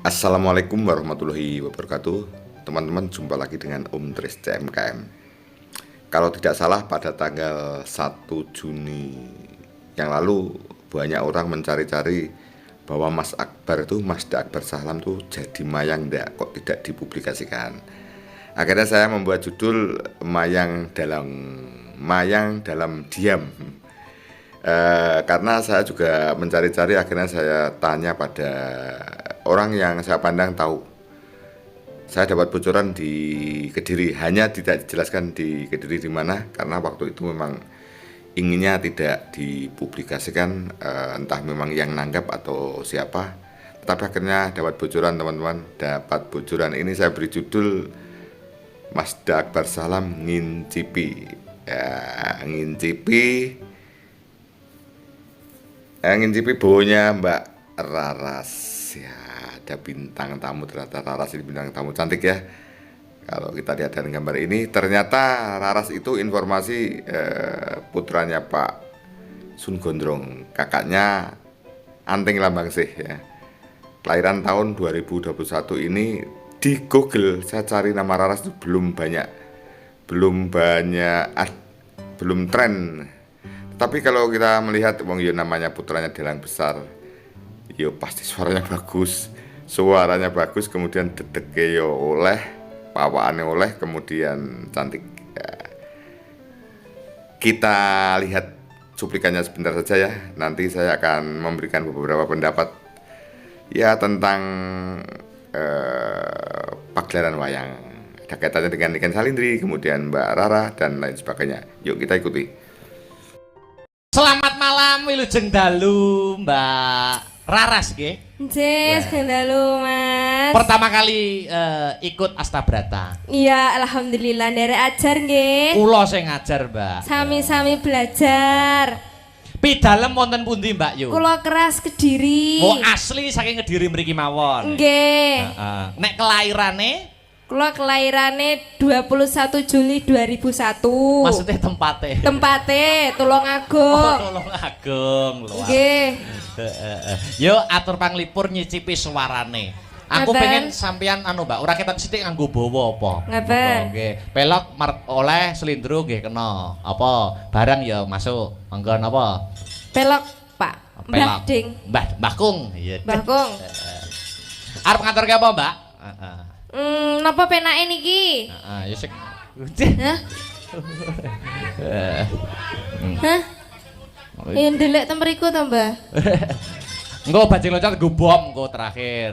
Assalamualaikum warahmatullahi wabarakatuh. Teman-teman, jumpa lagi dengan Om Tris CMKM. Kalau tidak salah pada tanggal 1 Juni yang lalu banyak orang mencari-cari bahwa Mas Akbar itu, Masda Akbar Sahlam tuh jadi mayang enggak, kok tidak dipublikasikan. Akhirnya saya membuat judul Mayang dalam Diam. Karena saya juga mencari-cari, akhirnya saya tanya pada orang yang saya pandang tahu. Saya dapat bocoran di Kediri, hanya tidak dijelaskan di Kediri di mana, karena waktu itu memang inginnya tidak dipublikasikan, entah memang yang nanggap atau siapa. Tapi akhirnya dapat bocoran, teman-teman. Dapat bocoran ini saya beri judul Masda Akbar Sahlam ngincipi. Ya, ngincipi bonya Mbak Raras. Ya, ada bintang tamu, ternyata Raras ini bintang tamu cantik ya. Kalau kita lihat dari gambar ini, ternyata Raras itu informasi putranya Pak Sun Gondrong, kakaknya Anting Lambangsih ya. Kelahiran tahun 2021 ini. Di Google saya cari nama Raras itu belum tren. Tapi kalau kita melihat wong yo namanya putranya Dalang Besar, yo pasti suaranya bagus, kemudian dedeke yo oleh, pawaane oleh, kemudian cantik. Ya. Kita lihat cuplikannya sebentar saja ya. Nanti saya akan memberikan beberapa pendapat ya tentang pagelaran wayang. Ada kaitannya dengan Niken Salindri, kemudian Mbak Rara dan lain sebagainya. Yuk kita ikuti. Selamat malam wilujeng dalu Mbak Raras nggih. Nggih, dalu Mas. Pertama kali ikut Astabrata. Iya, alhamdulillah nderek ajar nggih. Kula sing ngajar, Mbak. Sami-sami belajar. Pidalem wonten pundi, Mbak Yu? Kula Keras Kediri. Oh, asli saking Kediri mriki mawon. Nggih. Nek kelairane? Kula kelairane 21 Juli 2001. Maksudnya tempate? Tempate Tulungagung. Oh, Tulungagung. Nggih. Yo atur panglipur nyicipi suarane. Aku pengen sampean Mbak, ora ketok sithik nganggo bawa apa? Ngaten. Nggih. Pelok oleh slindro nggih kena. Apa? Barang ya masuk. Monggo napa? Pelok, Pak. Mbah Ding. Mbah Kung. Iya. Mbah Kung. Arep ngaturke apa, Mbak? Heeh. Napa penake niki? Heeh, ya sik. Hah? Hah? Ya ndelek ten mriku to, Mbah. Engko bajing loncat nggo bom engko terakhir.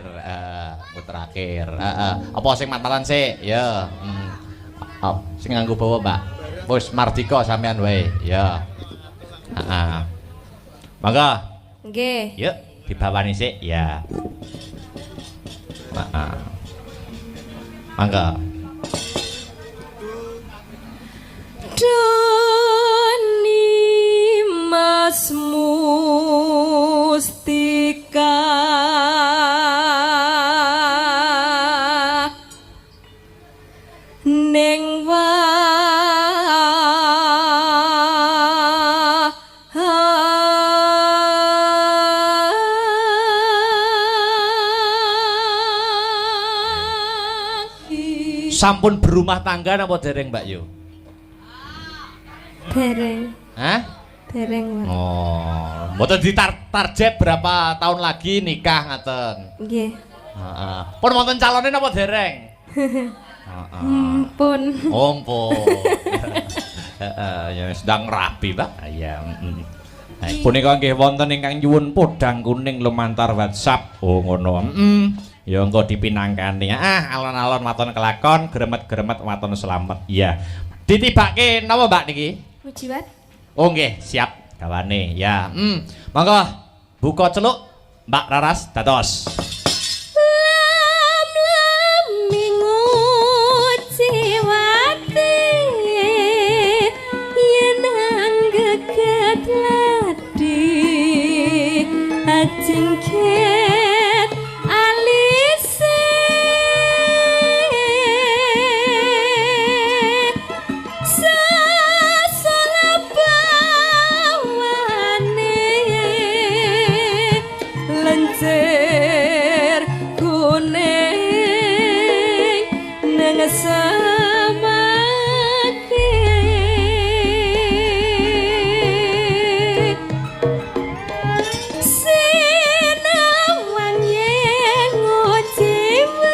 Apa sing matalan sik? Ya. Sing nganggo bawa, Mbak. Wis mardika sampean wae. Ya. Heeh. Mangga. Nggih. Yuk, dibawani sik ya. Heeh. Mangga. Doni Mas Mustika ning Sampun berumah tangga napa dereng, Mbak Yu? dereng. Hah? Dereng, Pak. Oh, mboten ditarget berapa tahun lagi nikah ngaten. Nggih. Heeh. Pun wonten calone napa dereng? Heeh. Pun. Ompun. Heeh, ya sedang rapi, Pak. Ya, punika nggih wonten ingkang nyuwun podang kuning lumantar WhatsApp. Oh, ngono. Ya engko dipinangkani. Alon-alon waton kelakon, gremet-gremet waton selamat. Iya. Ditibake napa, Mbak niki? Mujiwat. Oh nggih, siap gawane. Ya. Monggo buka celuk Mbak Raras dados. Lam Mujiwati yen anggeget ladi ajeng ket alise sasalabawane lenjeh semake sinawang yen jimat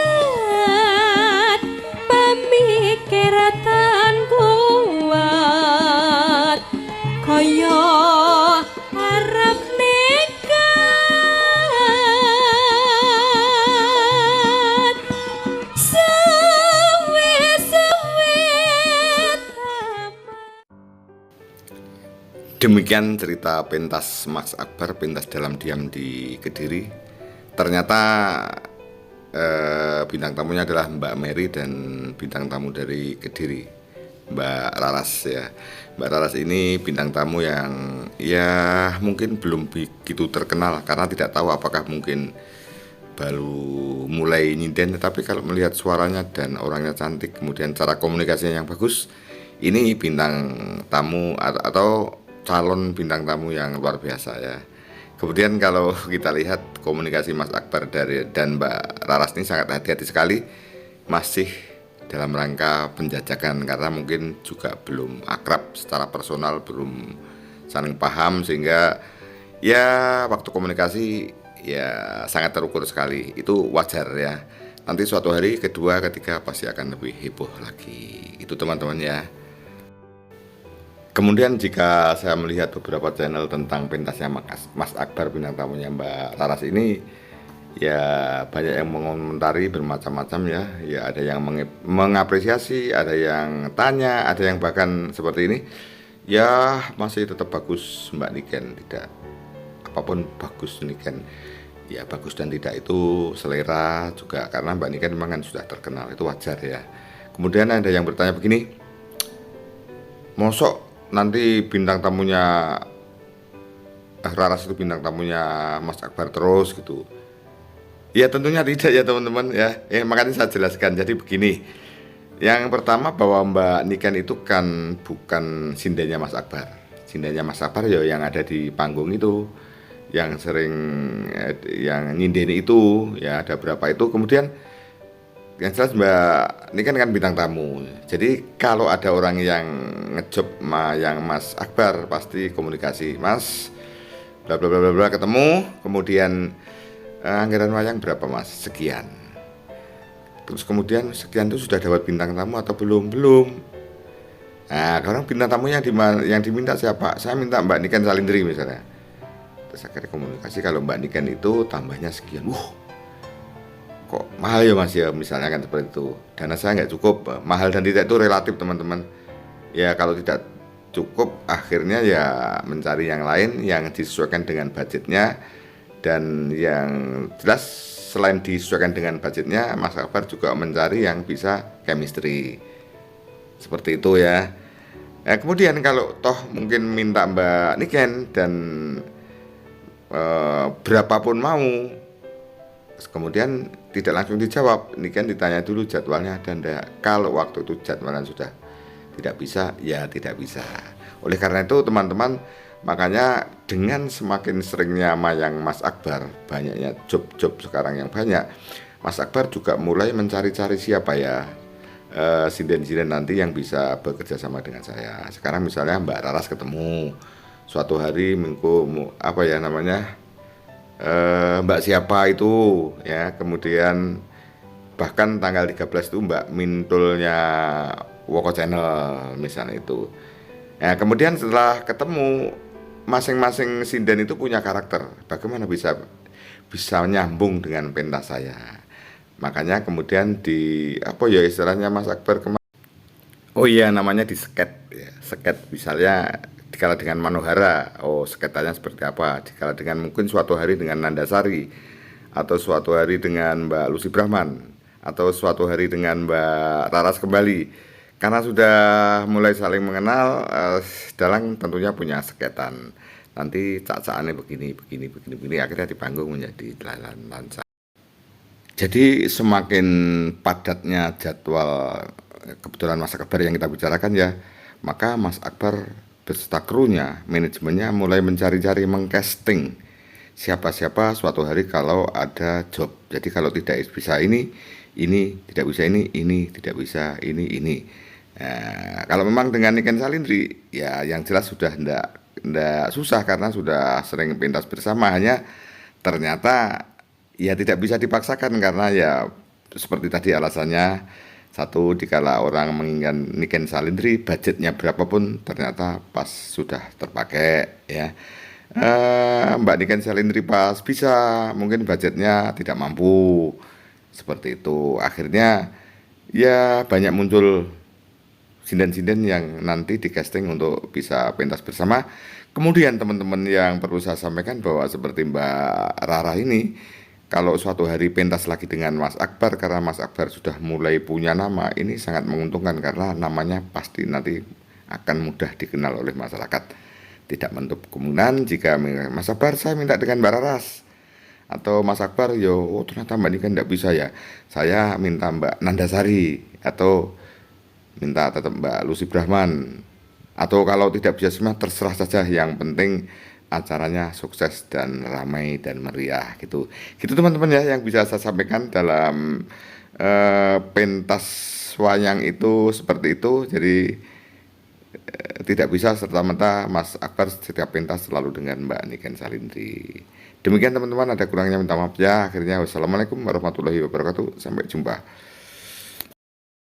pamikiratan kuat kaya arep nekat suwe-suwe Demikian cerita pentas Mas Akbar, pentas dalam diam di Kediri. Ternyata bintang tamunya adalah Mbak Mary dan bintang tamu dari Kediri, Mbak Raras ya. Mbak Raras ini bintang tamu yang ya mungkin belum begitu terkenal karena tidak tahu apakah mungkin baru mulai nyinden, tetapi kalau melihat suaranya dan orangnya cantik, kemudian cara komunikasinya yang bagus, ini bintang tamu atau calon bintang tamu yang luar biasa ya. Kemudian kalau kita lihat komunikasi Mas Akbar dan Mbak Raras ini sangat hati-hati sekali, masih dalam rangka penjajakan karena mungkin juga belum akrab secara personal, belum saling paham sehingga ya waktu komunikasi ya sangat terukur sekali. Itu wajar ya. Nanti suatu hari kedua, ketiga pasti akan lebih heboh lagi. Itu teman-teman ya. Kemudian jika saya melihat beberapa channel tentang pentasnya Mas Akbar bintang tamunya Mbak Raras ini, ya banyak yang mengomentari bermacam-macam ya. Ya ada yang mengapresiasi, ada yang tanya, ada yang bahkan seperti ini. Ya masih tetap bagus Mbak Niken, tidak apapun bagus Niken. Ya bagus dan tidak itu selera juga karena Mbak Niken memang kan sudah terkenal, itu wajar ya. Kemudian ada yang bertanya begini, mosok nanti bintang tamunya Raras itu bintang tamunya Mas Akbar terus gitu? Ya tentunya tidak ya teman-teman ya. Makanya saya jelaskan. Jadi begini, yang pertama bahwa Mbak Niken itu kan bukan sindennya Mas Akbar. Sindennya Mas Akbar ya yang ada di panggung itu, yang sering yang nyindeni itu ya ada berapa itu. Kemudian yang jelas Mbak Niken kan bintang tamu. Jadi kalau ada orang yang ngejob yang Mas Akbar pasti komunikasi, Mas bla bla bla bla ketemu, kemudian anggaran wayang berapa Mas? Sekian. Terus kemudian sekian itu sudah dapat bintang tamu atau belum? Belum. Nah, sekarang bintang tamunya yang diminta siapa? Saya minta Mbak Niken Salindri misalnya. Terus akhirnya komunikasi kalau Mbak Niken itu tambahnya sekian. Kok mahal ya Mas ya, misalnya kan seperti itu. Dana saya nggak cukup. Mahal dan tidak itu relatif teman-teman. Ya kalau tidak cukup akhirnya ya mencari yang lain yang disesuaikan dengan budgetnya. Dan yang jelas selain disesuaikan dengan budgetnya, Mas Akbar juga mencari yang bisa chemistry. Seperti itu ya. Kemudian kalau toh mungkin minta Mbak Niken dan berapapun mau, kemudian tidak langsung dijawab, Niken ditanya dulu jadwalnya ada enggak. Kalau waktu itu jadwalnya sudah tidak bisa, ya tidak bisa. Oleh karena itu teman-teman, makanya dengan semakin seringnya mayang Mas Akbar, banyaknya job-job sekarang yang banyak, Mas Akbar juga mulai mencari-cari siapa ya sinden-sinden nanti yang bisa bekerja sama dengan saya. Sekarang misalnya Mbak Raras ketemu suatu hari apa ya namanya, Mbak siapa itu ya, kemudian bahkan tanggal 13 itu Mbak Mintulnya Woko Channel misalnya itu. Kemudian setelah ketemu, masing-masing sinden itu punya karakter. Bagaimana bisa nyambung dengan pentas saya. Makanya kemudian apa ya istilahnya Mas Akbar oh iya namanya di sket ya. Sket misalnya dikala dengan Manohara, sketannya seperti apa, dikala dengan mungkin suatu hari dengan Nandasari, atau suatu hari dengan Mbak Lucy Brahman, atau suatu hari dengan Mbak Raras kembali. Karena sudah mulai saling mengenal, Dalang tentunya punya sketan. Nanti cak-cakannya begini, akhirnya di panggung menjadi lancar. Jadi semakin padatnya jadwal, kebetulan Mas Akbar yang kita bicarakan ya, maka Mas Akbar beserta krunya, manajemennya mulai mencari-cari, mengcasting siapa-siapa suatu hari kalau ada job. Jadi kalau tidak bisa ini tidak bisa ini tidak bisa ini. Nah, kalau memang dengan Niken Salindri, ya yang jelas sudah ndak susah karena sudah sering pentas bersama. Hanya ternyata ya tidak bisa dipaksakan karena ya seperti tadi alasannya, satu dikala orang menginginkan Niken Salindri budgetnya berapapun ternyata pas sudah terpakai ya. Mbak Niken Salindri pas bisa mungkin budgetnya tidak mampu seperti itu. Akhirnya ya banyak muncul sinden-sinden yang nanti di casting untuk bisa pentas bersama. Kemudian teman-teman yang perlu saya sampaikan bahwa seperti Mbak Rara ini, kalau suatu hari pentas lagi dengan Mas Akbar, karena Mas Akbar sudah mulai punya nama, ini sangat menguntungkan karena namanya pasti nanti akan mudah dikenal oleh masyarakat. Tidak menutup kemungkinan jika Mas Akbar saya minta dengan Mbak Raras, atau Mas Akbar yo ternyata Mbak Niken tidak bisa ya, saya minta Mbak Nandasari, atau minta tetap Mbak Lucy Brahman, atau kalau tidak bisa semua terserah saja, yang penting acaranya sukses dan ramai dan meriah gitu. Gitu teman-teman ya yang bisa saya sampaikan dalam pentas wayang itu seperti itu. Jadi tidak bisa serta-merta Mas Akbar setiap pentas selalu dengan Mbak Niken Salindri. Demikian teman-teman, ada kurangnya minta maaf ya. Akhirnya wassalamualaikum warahmatullahi wabarakatuh. Sampai jumpa.